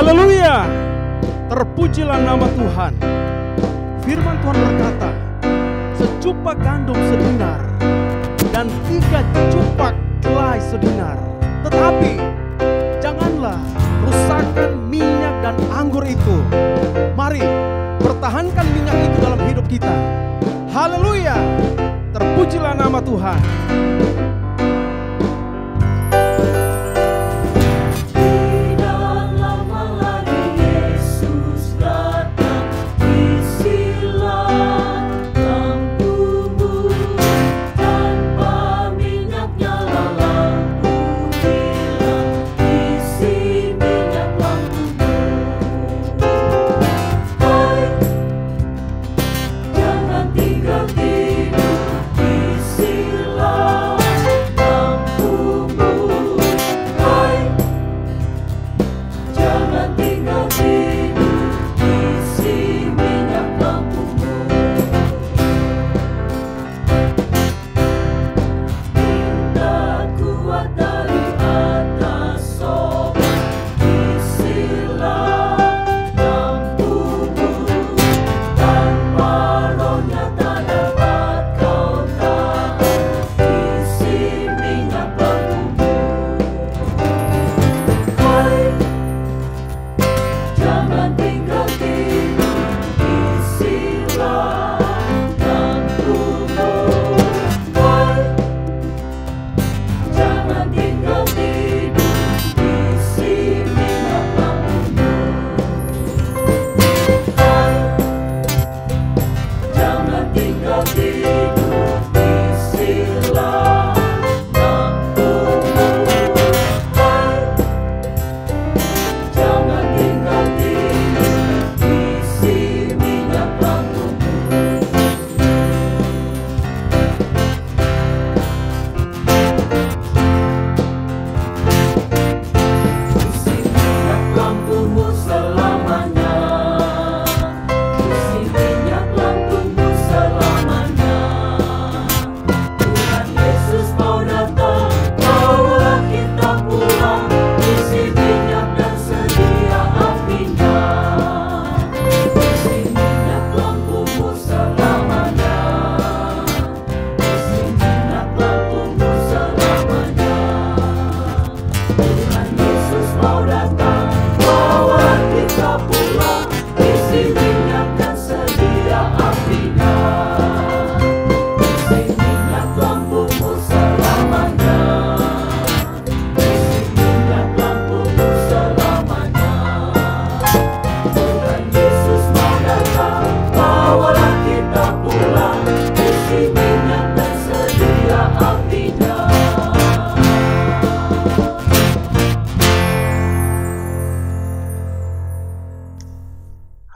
Haleluya. Terpujilah nama Tuhan. Firman Tuhan berkata, secupak gandum sedinar dan 3 cupak kelai sedinar. Tetapi janganlah rusakkan minyak dan anggur itu. Mari pertahankan minyak itu dalam hidup kita. Haleluya. Terpujilah nama Tuhan.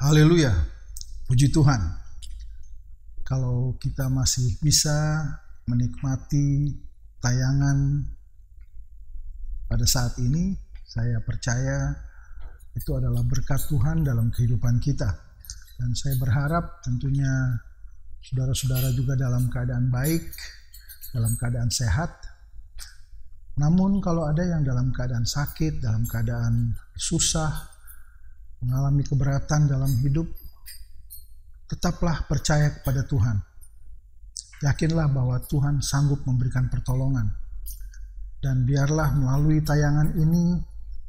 Haleluya, puji Tuhan. Kalau kita masih bisa menikmati tayangan pada saat ini, saya percaya itu adalah berkat Tuhan dalam kehidupan kita. Dan saya berharap tentunya saudara-saudara juga dalam keadaan baik, dalam keadaan sehat. Namun kalau ada yang dalam keadaan sakit, dalam keadaan susah, mengalami keberatan dalam hidup, tetaplah percaya kepada Tuhan. Yakinlah bahwa Tuhan sanggup memberikan pertolongan. Dan biarlah melalui tayangan ini,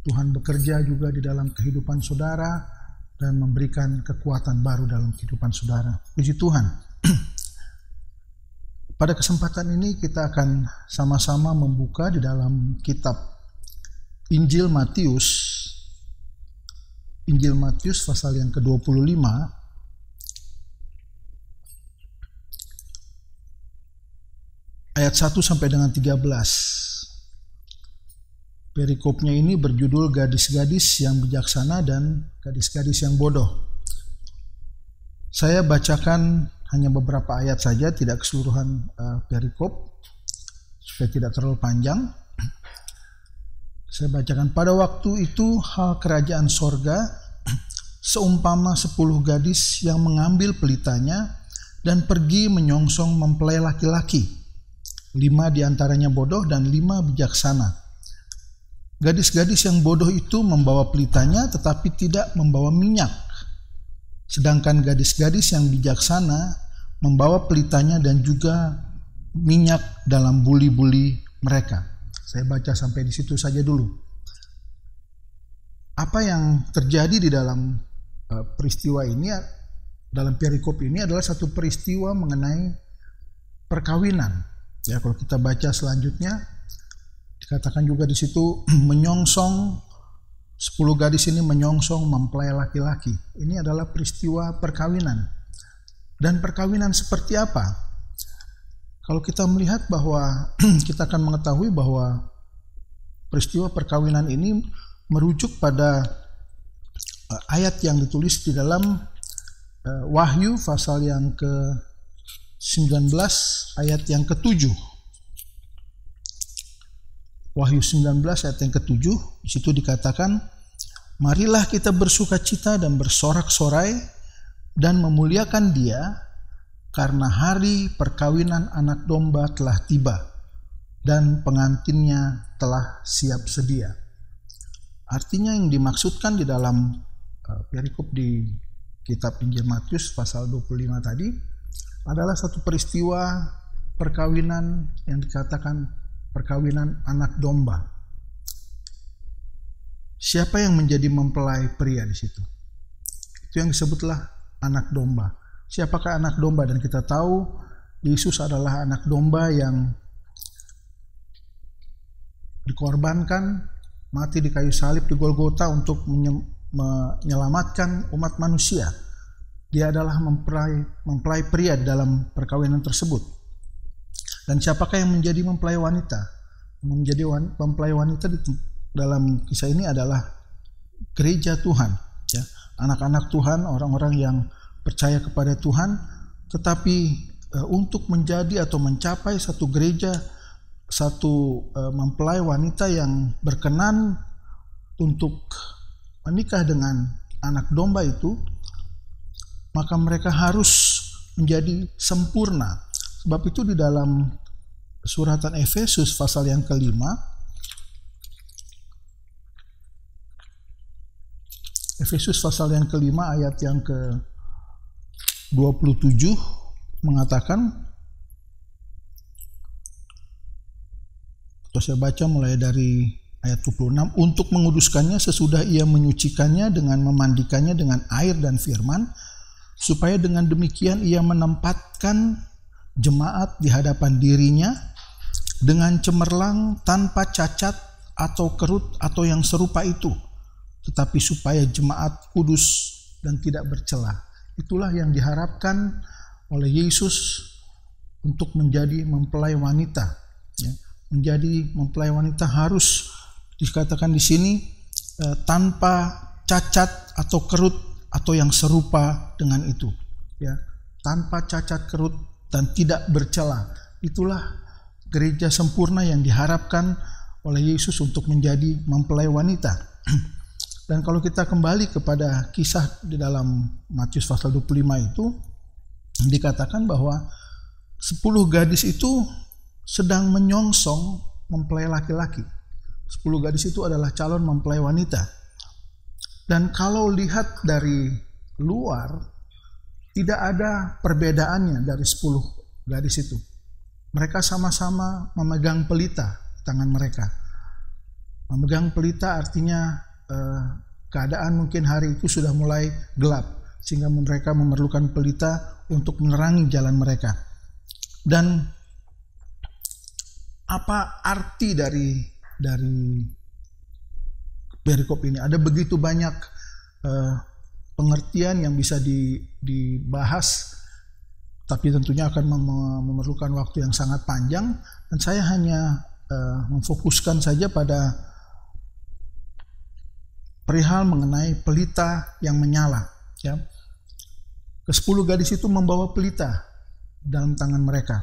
Tuhan bekerja juga di dalam kehidupan saudara dan memberikan kekuatan baru dalam kehidupan saudara. Puji Tuhan. Pada kesempatan ini kita akan sama-sama membuka di dalam kitab Injil Matius pasal yang ke-25 ayat 1 sampai dengan 13. Perikopnya ini berjudul gadis-gadis yang bijaksana dan gadis-gadis yang bodoh. Saya bacakan hanya beberapa ayat saja, tidak keseluruhan perikop supaya tidak terlalu panjang. Saya bacakan, pada waktu itu hal kerajaan sorga seumpama 10 gadis yang mengambil pelitanya dan pergi menyongsong mempelai laki-laki. 5 diantaranya bodoh dan 5 bijaksana. Gadis-gadis yang bodoh itu membawa pelitanya tetapi tidak membawa minyak. Sedangkan gadis-gadis yang bijaksana membawa pelitanya dan juga minyak dalam buli-buli mereka. Saya baca sampai di situ saja dulu. Apa yang terjadi di dalam peristiwa ini, dalam perikop ini adalah satu peristiwa mengenai perkawinan. Ya, kalau kita baca selanjutnya, dikatakan juga di situ menyongsong 10 gadis ini menyongsong mempelai laki-laki. Ini adalah peristiwa perkawinan. Dan perkawinan seperti apa? Kalau kita melihat bahwa kita akan mengetahui bahwa peristiwa perkawinan ini merujuk pada ayat yang ditulis di dalam Wahyu pasal yang ke-19 ayat yang ke-7. Wahyu 19 ayat yang ke-7, di situ dikatakan, "Marilah kita bersukacita dan bersorak-sorai dan memuliakan Dia, karena hari perkawinan anak domba telah tiba dan pengantinnya telah siap sedia." Artinya yang dimaksudkan di dalam perikop di kitab Injil Matius pasal 25 tadi adalah satu peristiwa perkawinan yang dikatakan perkawinan anak domba. Siapa yang menjadi mempelai pria di situ? Itu yang disebutlah anak domba. Siapakah anak domba? Dan kita tahu Yesus adalah anak domba yang dikorbankan, mati di kayu salib di Golgota untuk menyelamatkan umat manusia. Dia adalah mempelai pria dalam perkawinan tersebut. Dan siapakah yang menjadi mempelai wanita? Menjadi mempelai wanita dalam kisah ini adalah gereja Tuhan, ya. Anak-anak Tuhan, orang-orang yang percaya kepada Tuhan, tetapi untuk menjadi atau mencapai satu gereja, satu mempelai wanita yang berkenan untuk menikah dengan anak domba itu, maka mereka harus menjadi sempurna. Sebab itu di dalam suratan Efesus pasal yang ke-5, Efesus pasal yang ke-5 ayat yang ke-27 mengatakan, atau saya baca mulai dari ayat 26, "Untuk menguduskannya sesudah ia menyucikannya dengan memandikannya dengan air dan firman, supaya dengan demikian ia menempatkan jemaat di hadapan dirinya dengan cemerlang tanpa cacat atau kerut atau yang serupa itu, tetapi supaya jemaat kudus dan tidak bercela." Itulah yang diharapkan oleh Yesus untuk menjadi mempelai wanita. Ya. Menjadi mempelai wanita harus dikatakan di sini tanpa cacat atau kerut atau yang serupa dengan itu. Ya. Tanpa cacat, kerut, dan tidak bercela. Itulah gereja sempurna yang diharapkan oleh Yesus untuk menjadi mempelai wanita. Dan kalau kita kembali kepada kisah di dalam Matius pasal 25 itu, dikatakan bahwa 10 gadis itu sedang menyongsong mempelai laki-laki. 10 gadis itu adalah calon mempelai wanita. Dan kalau lihat dari luar, tidak ada perbedaannya dari 10 gadis itu. Mereka sama-sama memegang pelita di tangan mereka. Memegang pelita artinya keadaan mungkin hari itu sudah mulai gelap, sehingga mereka memerlukan pelita untuk menerangi jalan mereka. Dan apa arti dari perikop ini? Ada begitu banyak pengertian yang bisa dibahas, tapi tentunya akan memerlukan waktu yang sangat panjang, dan saya hanya memfokuskan saja pada perihal mengenai pelita yang menyala. Ya. Ke-10 gadis itu membawa pelita dalam tangan mereka.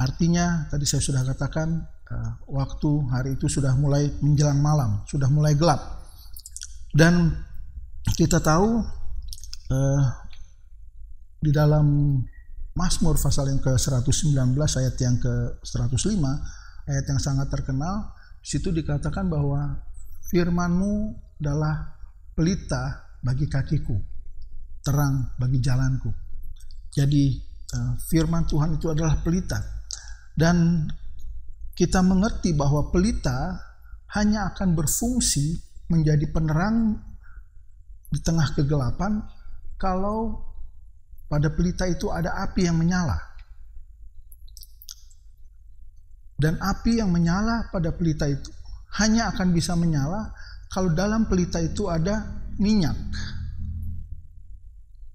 Artinya tadi saya sudah katakan waktu hari itu sudah mulai menjelang malam, sudah mulai gelap. Dan kita tahu di dalam Mazmur pasal yang ke-119 ayat yang ke-105, ayat yang sangat terkenal, Di situ dikatakan bahwa firman-Mu adalah pelita bagi kakiku, terang bagi jalanku. Jadi firman Tuhan itu adalah pelita. Dan kita mengerti bahwa pelita hanya akan berfungsi menjadi penerang di tengah kegelapan kalau pada pelita itu ada api yang menyala. Dan api yang menyala pada pelita itu hanya akan bisa menyala kalau dalam pelita itu ada minyak.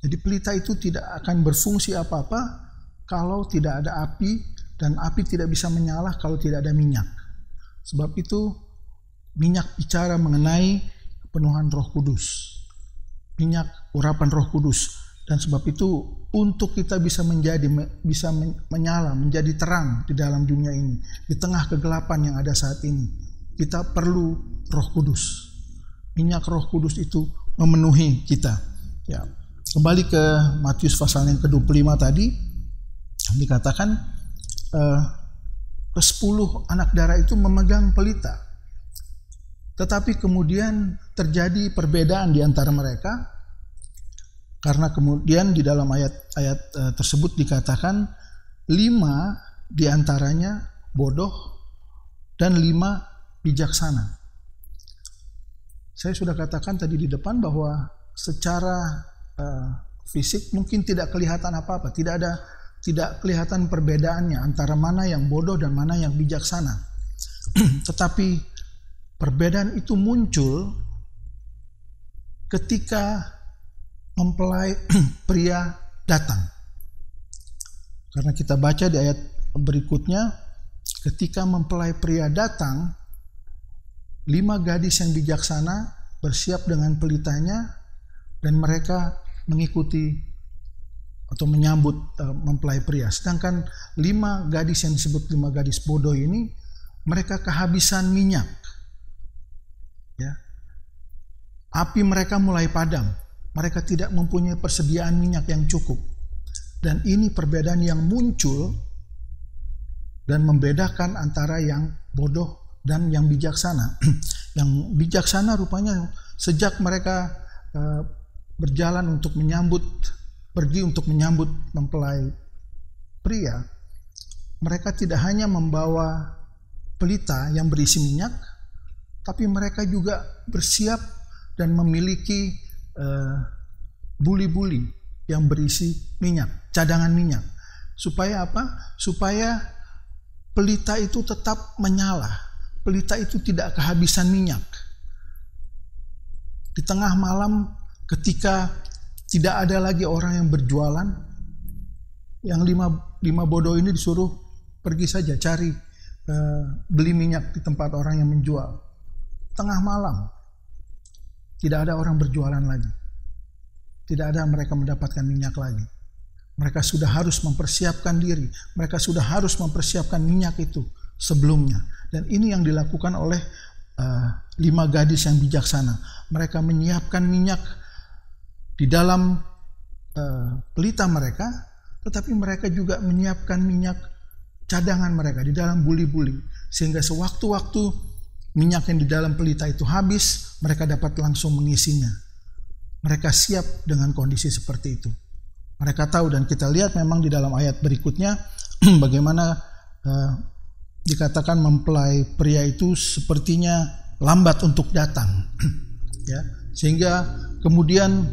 Jadi pelita itu tidak akan berfungsi apa-apa kalau tidak ada api, dan api tidak bisa menyala kalau tidak ada minyak. Sebab itu minyak bicara mengenai penuhan Roh Kudus. Minyak urapan Roh Kudus. Dan sebab itu untuk kita bisa menyala, menjadi terang di dalam dunia ini, di tengah kegelapan yang ada saat ini, kita perlu Roh Kudus. Minyak Roh Kudus itu memenuhi kita. Ya, kembali ke Matius pasal yang ke-25 tadi, dikatakan ke-10 anak darah itu memegang pelita. Tetapi kemudian terjadi perbedaan di antara mereka. Karena kemudian di dalam ayat tersebut dikatakan 5 diantaranya bodoh dan 5 bijaksana. Saya sudah katakan tadi di depan bahwa secara fisik mungkin tidak kelihatan apa-apa, tidak kelihatan perbedaannya antara mana yang bodoh dan mana yang bijaksana. Tetapi perbedaan itu muncul ketika mempelai pria datang. Karena kita baca di ayat berikutnya, ketika mempelai pria datang, 5 gadis yang bijaksana bersiap dengan pelitanya, dan mereka mengikuti atau menyambut mempelai pria. Sedangkan 5 gadis yang disebut 5 gadis bodoh ini, mereka kehabisan minyak. Ya. Api mereka mulai padam. Mereka tidak mempunyai persediaan minyak yang cukup. Dan ini perbedaan yang muncul dan membedakan antara yang bodoh dan yang bijaksana. Yang bijaksana rupanya sejak mereka berjalan untuk pergi untuk menyambut mempelai pria, mereka tidak hanya membawa pelita yang berisi minyak, tapi mereka juga bersiap dan memiliki buli-buli yang berisi minyak, cadangan minyak. Supaya apa? Supaya pelita itu tetap menyala. Pelita itu tidak kehabisan minyak. Di tengah malam ketika tidak ada lagi orang yang berjualan, yang lima bodoh ini disuruh pergi saja cari beli minyak di tempat orang yang menjual. Tengah malam tidak ada orang berjualan lagi. Tidak ada mereka mendapatkan minyak lagi. Mereka sudah harus mempersiapkan diri. Mereka sudah harus mempersiapkan minyak itu sebelumnya. Dan ini yang dilakukan oleh 5 gadis yang bijaksana. Mereka menyiapkan minyak di dalam pelita mereka, tetapi mereka juga menyiapkan minyak cadangan mereka di dalam buli-buli. Sehingga sewaktu-waktu minyak yang di dalam pelita itu habis, mereka dapat langsung mengisinya. Mereka siap dengan kondisi seperti itu. Mereka tahu, dan kita lihat memang di dalam ayat berikutnya bagaimana dikatakan mempelai pria itu sepertinya lambat untuk datang. Ya, sehingga kemudian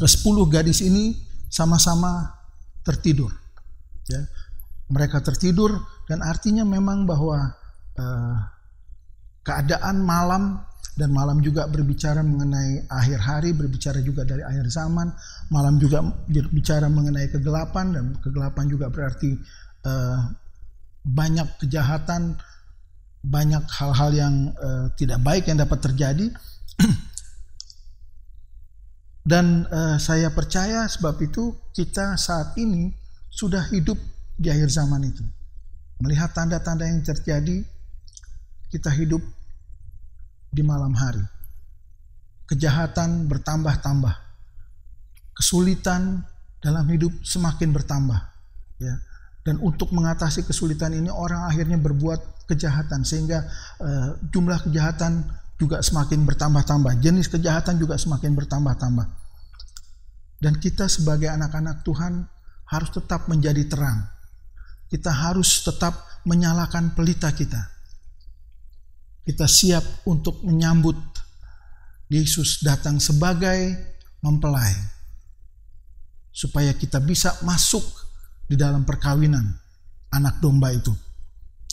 ke-10 gadis ini sama-sama tertidur. Ya, mereka tertidur, dan artinya memang bahwa keadaan malam, dan malam juga berbicara mengenai akhir hari, berbicara juga dari akhir zaman. Malam juga berbicara mengenai kegelapan, dan kegelapan juga berarti banyak kejahatan, banyak hal-hal yang tidak baik yang dapat terjadi. Dan saya percaya sebab itu kita saat ini sudah hidup di akhir zaman itu. Melihat tanda-tanda yang terjadi, kita hidup di malam hari. Kejahatan bertambah-tambah. Kesulitan dalam hidup semakin bertambah. Ya. Dan untuk mengatasi kesulitan ini orang akhirnya berbuat kejahatan sehingga jumlah kejahatan juga semakin bertambah-tambah, jenis kejahatan juga semakin bertambah-tambah. Dan kita sebagai anak-anak Tuhan harus tetap menjadi terang. Kita harus tetap menyalakan pelita kita. Kita siap untuk menyambut Yesus datang sebagai mempelai, supaya kita bisa masuk di dalam perkawinan anak domba itu.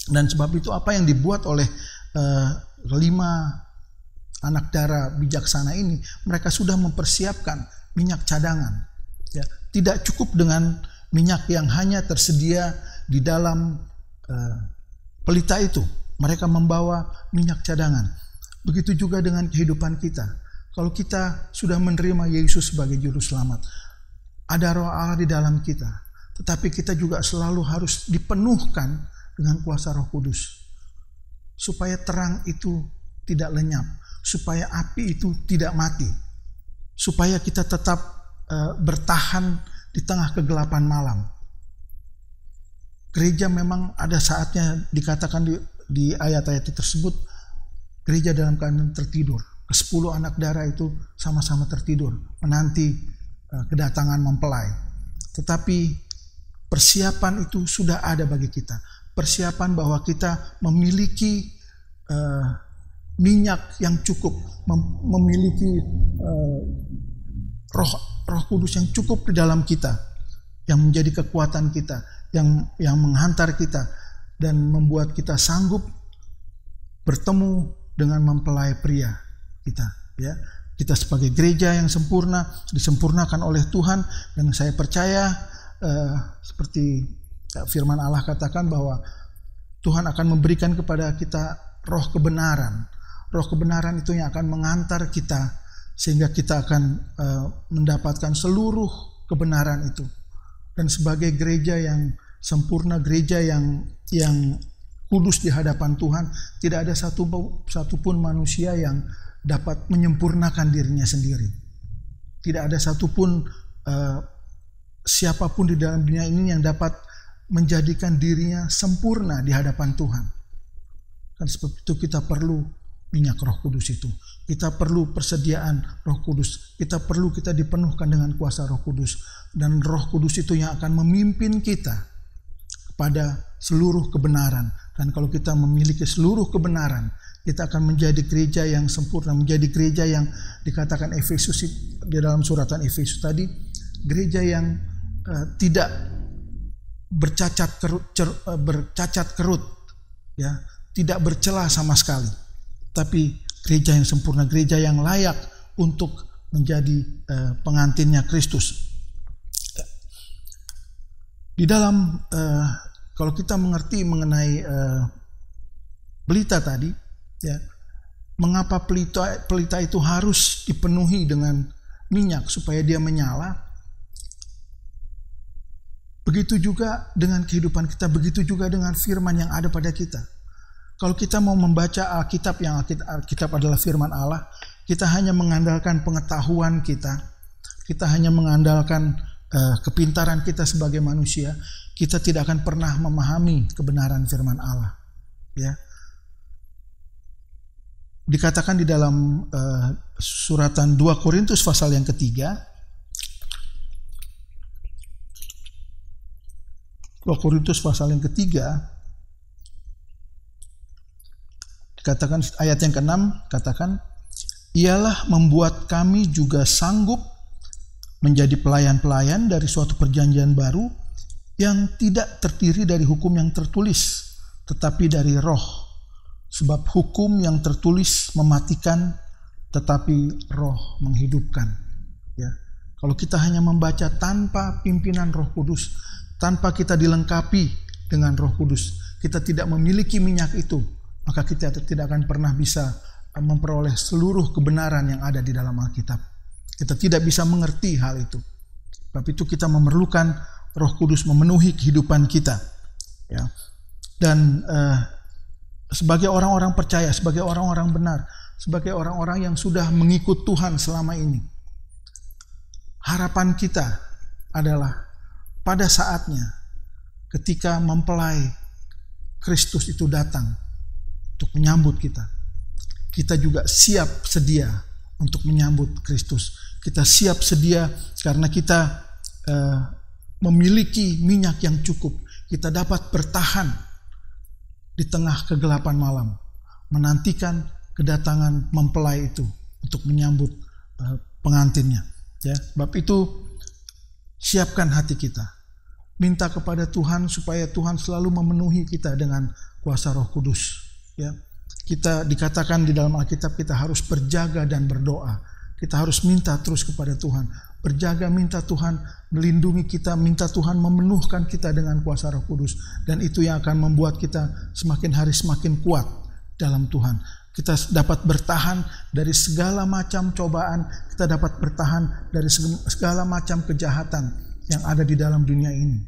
Dan sebab itu apa yang dibuat oleh 5 anak darah bijaksana ini, mereka sudah mempersiapkan minyak cadangan. Ya, tidak cukup dengan minyak yang hanya tersedia di dalam pelita itu. Mereka membawa minyak cadangan. Begitu juga dengan kehidupan kita. Kalau kita sudah menerima Yesus sebagai juru selamat, ada Roh Allah di dalam kita. Tetapi kita juga selalu harus dipenuhkan dengan kuasa Roh Kudus. Supaya terang itu tidak lenyap. Supaya api itu tidak mati. Supaya kita tetap bertahan di tengah kegelapan malam. Gereja memang ada saatnya dikatakan di ayat-ayat tersebut, gereja dalam keadaan tertidur. Ke-10 anak darah itu sama-sama tertidur, menanti kedatangan mempelai. Tetapi persiapan itu sudah ada bagi kita. Persiapan bahwa kita memiliki minyak yang cukup, memiliki Roh Kudus yang cukup di dalam kita, yang menjadi kekuatan kita, yang menghantar kita dan membuat kita sanggup bertemu dengan mempelai pria kita. Ya, kita sebagai gereja yang sempurna disempurnakan oleh Tuhan, dan saya percaya seperti firman Allah katakan bahwa Tuhan akan memberikan kepada kita roh kebenaran. Roh kebenaran itu yang akan mengantar kita sehingga kita akan mendapatkan seluruh kebenaran itu. Dan sebagai gereja yang sempurna, gereja yang kudus di hadapan Tuhan, tidak ada satupun manusia yang dapat menyempurnakan dirinya sendiri. Tidak ada satupun siapapun di dalam dunia ini yang dapat menjadikan dirinya sempurna di hadapan Tuhan. Dan sebab itu kita perlu minyak Roh Kudus itu. Kita perlu persediaan Roh Kudus. Kita dipenuhkan dengan kuasa Roh Kudus. Dan Roh Kudus itu yang akan memimpin kita kepada seluruh kebenaran. Dan kalau kita memiliki seluruh kebenaran, kita akan menjadi gereja yang sempurna, menjadi gereja yang dikatakan Efesus di dalam suratan Efesus tadi, gereja yang tidak bercacat kerut, ya, tidak bercela sama sekali, tapi gereja yang sempurna, gereja yang layak untuk menjadi pengantinnya Kristus. Di dalam kalau kita mengerti mengenai pelita tadi, ya, mengapa pelita itu harus dipenuhi dengan minyak supaya dia menyala? Begitu juga dengan kehidupan kita, begitu juga dengan firman yang ada pada kita. Kalau kita mau membaca Alkitab, yang Alkitab adalah firman Allah, kita hanya mengandalkan pengetahuan kita hanya mengandalkan kepintaran kita sebagai manusia, kita tidak akan pernah memahami kebenaran firman Allah. Ya, dikatakan di dalam suratan 2 Korintus pasal yang ketiga, 2 Korintus pasal yang ketiga, dikatakan ayat yang ke-6, katakan, ialah membuat kami juga sanggup menjadi pelayan-pelayan dari suatu perjanjian baru yang tidak terdiri dari hukum yang tertulis, tetapi dari Roh. Sebab hukum yang tertulis mematikan, tetapi Roh menghidupkan. Ya, kalau kita hanya membaca tanpa pimpinan Roh Kudus, tanpa kita dilengkapi dengan Roh Kudus, kita tidak memiliki minyak itu, maka kita tidak akan pernah bisa memperoleh seluruh kebenaran yang ada di dalam Alkitab. Kita tidak bisa mengerti hal itu. Sebab itu kita memerlukan Roh Kudus memenuhi kehidupan kita. Ya. Dan sebagai orang-orang percaya, sebagai orang-orang benar, sebagai orang-orang yang sudah mengikut Tuhan selama ini, harapan kita adalah pada saatnya ketika mempelai Kristus itu datang untuk menyambut kita, kita juga siap sedia untuk menyambut Kristus. Kita siap sedia karena kita memiliki minyak yang cukup. Kita dapat bertahan di tengah kegelapan malam, menantikan kedatangan mempelai itu untuk menyambut pengantinnya. Ya, sebab itu siapkan hati kita. Minta kepada Tuhan supaya Tuhan selalu memenuhi kita dengan kuasa Roh Kudus. Ya, kita dikatakan di dalam Alkitab kita harus berjaga dan berdoa. Kita harus minta terus kepada Tuhan. Berjaga, minta Tuhan melindungi kita, minta Tuhan memenuhkan kita dengan kuasa Roh Kudus. Dan itu yang akan membuat kita semakin hari semakin kuat dalam Tuhan. Kita dapat bertahan dari segala macam cobaan. Kita dapat bertahan dari segala macam kejahatan yang ada di dalam dunia ini.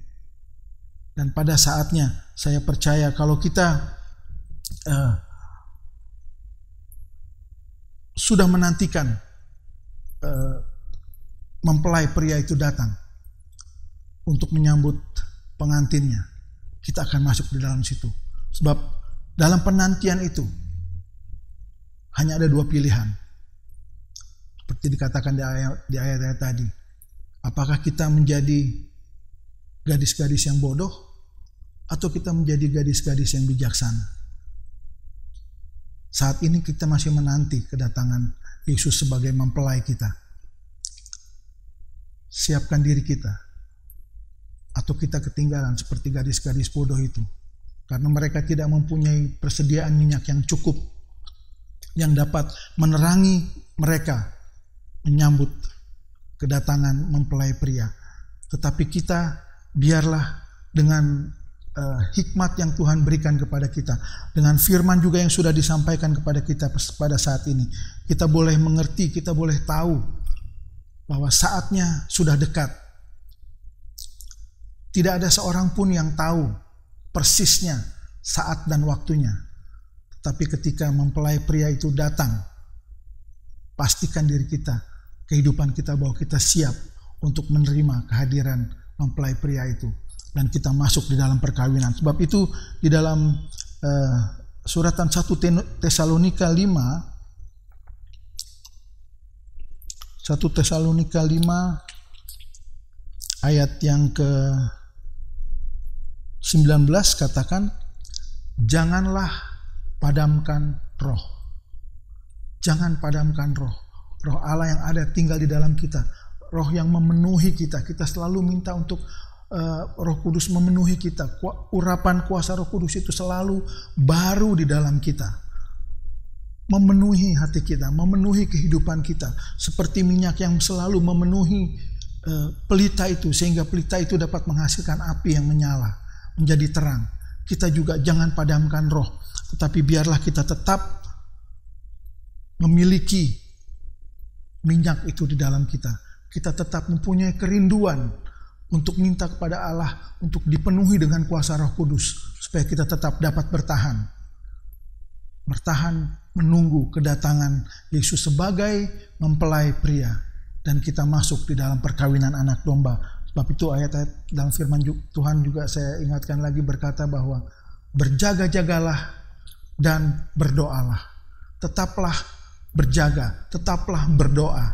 Dan pada saatnya saya percaya kalau kita sudah menantikan mempelai pria itu datang untuk menyambut pengantinnya, kita akan masuk di dalam situ. Sebab dalam penantian itu hanya ada dua pilihan. Seperti dikatakan di ayat-ayat tadi. Apakah kita menjadi gadis-gadis yang bodoh atau kita menjadi gadis-gadis yang bijaksana? Saat ini kita masih menanti kedatangan Yesus sebagai mempelai kita. Siapkan diri kita. Atau kita ketinggalan seperti gadis-gadis bodoh itu. Karena mereka tidak mempunyai persediaan minyak yang cukup yang dapat menerangi mereka menyambut kedatangan mempelai pria. Tetapi kita biarlah dengan hikmat yang Tuhan berikan kepada kita, dengan firman juga yang sudah disampaikan kepada kita pada saat ini, kita boleh mengerti, kita boleh tahu bahwa saatnya sudah dekat. Tidak ada seorang pun yang tahu persisnya saat dan waktunya. Tapi ketika mempelai pria itu datang, pastikan diri kita, kehidupan kita bahwa kita siap untuk menerima kehadiran mempelai pria itu. Dan kita masuk di dalam perkawinan. Sebab itu di dalam suratan 1 Tesalonika 5 ayat yang ke-19 katakan, janganlah padamkan roh. Jangan padamkan roh. Roh Allah yang ada tinggal di dalam kita. Roh yang memenuhi kita. Kita selalu minta untuk Roh Kudus memenuhi kita. Urapan kuasa Roh Kudus itu selalu baru di dalam kita. Memenuhi hati kita, memenuhi kehidupan kita. Seperti minyak yang selalu memenuhi pelita itu, sehingga pelita itu dapat menghasilkan api yang menyala, menjadi terang. Kita juga jangan padamkan roh, tetapi biarlah kita tetap memiliki minyak itu di dalam kita. Kita tetap mempunyai kerinduan untuk minta kepada Allah untuk dipenuhi dengan kuasa Roh Kudus, supaya kita tetap dapat bertahan menunggu kedatangan Yesus sebagai mempelai pria, dan kita masuk di dalam perkawinan anak domba. Sebab itu ayat-ayat dalam firman Tuhan juga saya ingatkan lagi berkata bahwa berjaga-jagalah dan berdoalah. Tetaplah berjaga, tetaplah berdoa,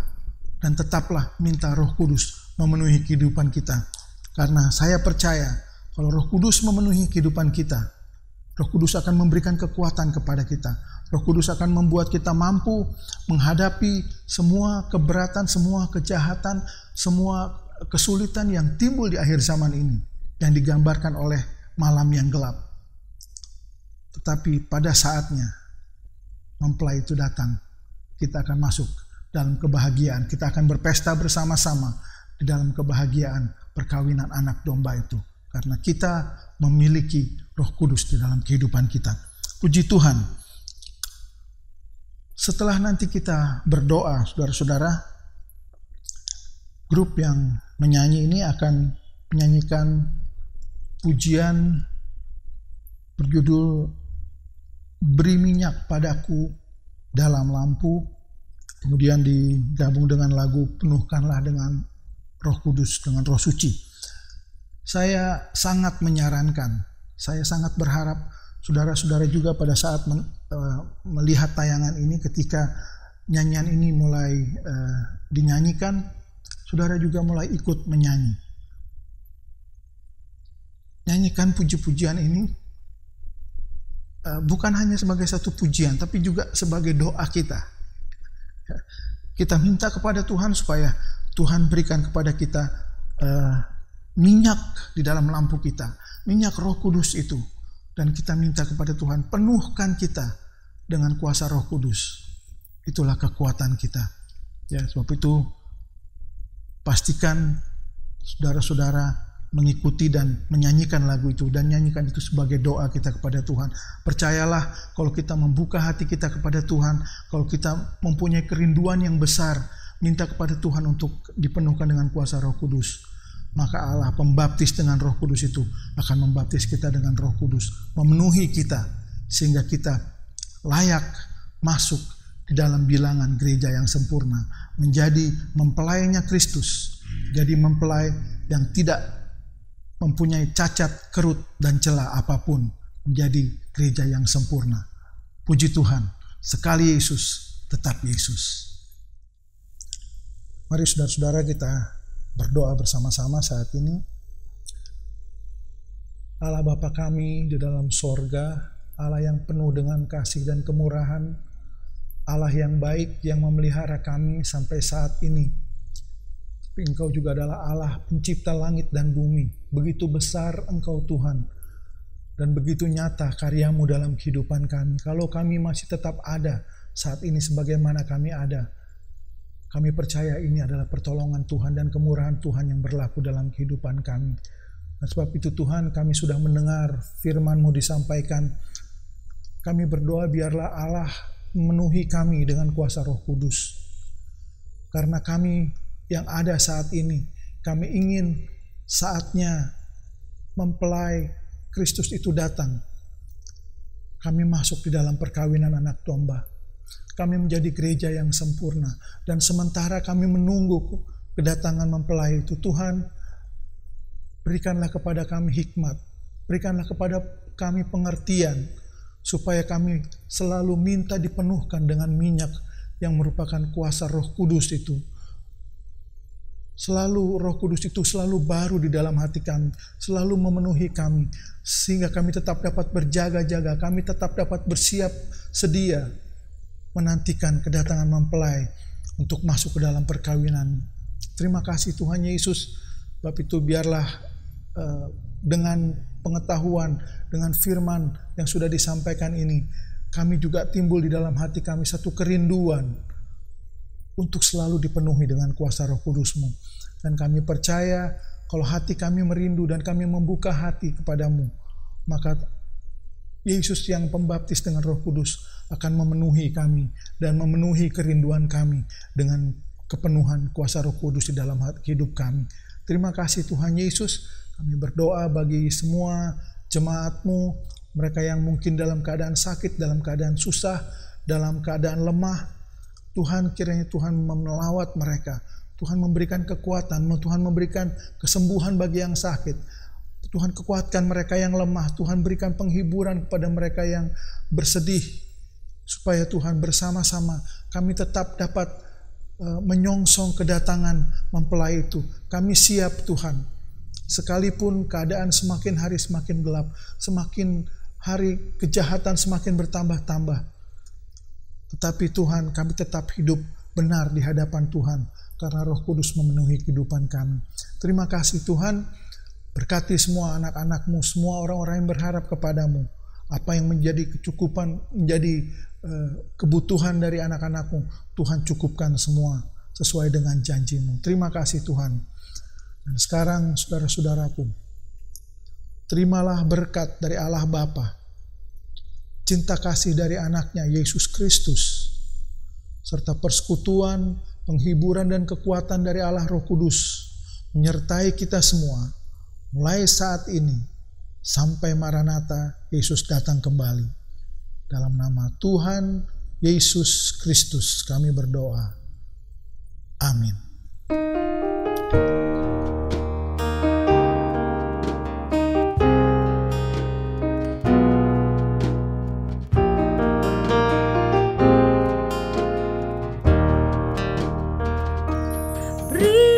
dan tetaplah minta Roh Kudus memenuhi kehidupan kita. Karena saya percaya kalau Roh Kudus memenuhi kehidupan kita, Roh Kudus akan memberikan kekuatan kepada kita. Roh Kudus akan membuat kita mampu menghadapi semua keberatan, semua kejahatan, semua kesulitan yang timbul di akhir zaman ini, yang digambarkan oleh malam yang gelap. Tetapi pada saatnya mempelai itu datang, kita akan masuk dalam kebahagiaan. Kita akan berpesta bersama-sama di dalam kebahagiaan perkawinan anak domba itu. Karena kita memiliki Roh Kudus di dalam kehidupan kita. Puji Tuhan. Setelah nanti kita berdoa, saudara-saudara, grup yang menyanyi ini akan menyanyikan pujian berjudul Beri Minyak Padaku Dalam Lampu. Kemudian digabung dengan lagu Penuhkanlah dengan Roh Kudus, dengan Roh Suci. Saya sangat menyarankan, saya sangat berharap saudara-saudara juga pada saat melihat tayangan ini, ketika nyanyian ini mulai dinyanyikan, saudara juga mulai ikut menyanyi. Nyanyikan puji-pujian ini bukan hanya sebagai satu pujian, tapi juga sebagai doa kita. Kita minta kepada Tuhan supaya Tuhan berikan kepada kita minyak di dalam lampu kita, minyak Roh Kudus itu. Dan kita minta kepada Tuhan, penuhkan kita dengan kuasa Roh Kudus. Itulah kekuatan kita. Ya, sebab itu pastikan saudara-saudara mengikuti dan menyanyikan lagu itu, dan nyanyikan itu sebagai doa kita kepada Tuhan. Percayalah, kalau kita membuka hati kita kepada Tuhan, kalau kita mempunyai kerinduan yang besar, minta kepada Tuhan untuk dipenuhkan dengan kuasa Roh Kudus, maka Allah pembaptis dengan Roh Kudus itu akan membaptis kita dengan Roh Kudus, memenuhi kita sehingga kita layak masuk di dalam bilangan gereja yang sempurna, menjadi mempelainya Kristus, jadi mempelai yang tidak mempunyai cacat, kerut, dan celah apapun, menjadi gereja yang sempurna. Puji Tuhan, sekali Yesus, tetap Yesus. Mari saudara-saudara kita berdoa bersama-sama saat ini. Allah Bapa kami di dalam sorga, Allah yang penuh dengan kasih dan kemurahan, Allah yang baik yang memelihara kami sampai saat ini. Tapi Engkau juga adalah Allah pencipta langit dan bumi. Begitu besar Engkau Tuhan, dan begitu nyata karyamu dalam kehidupan kami. Kalau kami masih tetap ada saat ini sebagaimana kami ada, kami percaya ini adalah pertolongan Tuhan dan kemurahan Tuhan yang berlaku dalam kehidupan kami. Dan sebab itu Tuhan, kami sudah mendengar firman-Mu disampaikan. Kami berdoa biarlah Allah memenuhi kami dengan kuasa Roh Kudus. Karena kami yang ada saat ini, kami ingin saatnya mempelai Kristus itu datang. Kami masuk di dalam perkawinan anak domba. Kami menjadi gereja yang sempurna. Dan sementara kami menunggu kedatangan mempelai itu, Tuhan, berikanlah kepada kami hikmat. Berikanlah kepada kami pengertian, supaya kami selalu minta dipenuhkan dengan minyak yang merupakan kuasa Roh Kudus itu. Selalu Roh Kudus itu selalu baru di dalam hati kami, selalu memenuhi kami, sehingga kami tetap dapat berjaga-jaga, kami tetap dapat bersiap sedia menantikan kedatangan mempelai untuk masuk ke dalam perkawinan. Terima kasih Tuhan Yesus. Sebab itu biarlah dengan pengetahuan, dengan firman yang sudah disampaikan ini, kami juga timbul di dalam hati kami satu kerinduan untuk selalu dipenuhi dengan kuasa Roh Kudus-Mu. Dan kami percaya kalau hati kami merindu dan kami membuka hati kepadamu, maka Yesus yang pembaptis dengan Roh Kudus akan memenuhi kami dan memenuhi kerinduan kami dengan kepenuhan kuasa Roh Kudus di dalam hidup kami. Terima kasih Tuhan Yesus. Kami berdoa bagi semua jemaat-Mu, mereka yang mungkin dalam keadaan sakit, dalam keadaan susah, dalam keadaan lemah. Tuhan, kiranya Tuhan melawat mereka. Tuhan memberikan kekuatan, Tuhan memberikan kesembuhan bagi yang sakit. Tuhan kuatkan mereka yang lemah. Tuhan berikan penghiburan kepada mereka yang bersedih, supaya Tuhan bersama-sama kami tetap dapat menyongsong kedatangan mempelai itu. Kami siap Tuhan, sekalipun keadaan semakin hari semakin gelap, semakin hari kejahatan semakin bertambah-tambah, tetapi Tuhan, kami tetap hidup benar di hadapan Tuhan, karena Roh Kudus memenuhi kehidupan kami. Terima kasih Tuhan. Berkati semua anak-anak-Mu, semua orang-orang yang berharap kepadamu. Apa yang menjadi kecukupan, menjadi kebutuhan dari anak-anak-Mu, Tuhan cukupkan semua sesuai dengan janji-Mu. Terima kasih Tuhan. Dan sekarang saudara-saudaraku, terimalah berkat dari Allah Bapa, cinta kasih dari anaknya Yesus Kristus, serta persekutuan, penghiburan dan kekuatan dari Allah Roh Kudus menyertai kita semua mulai saat ini sampai Maranatha Yesus datang kembali. Dalam nama Tuhan Yesus Kristus kami berdoa. Amin. beri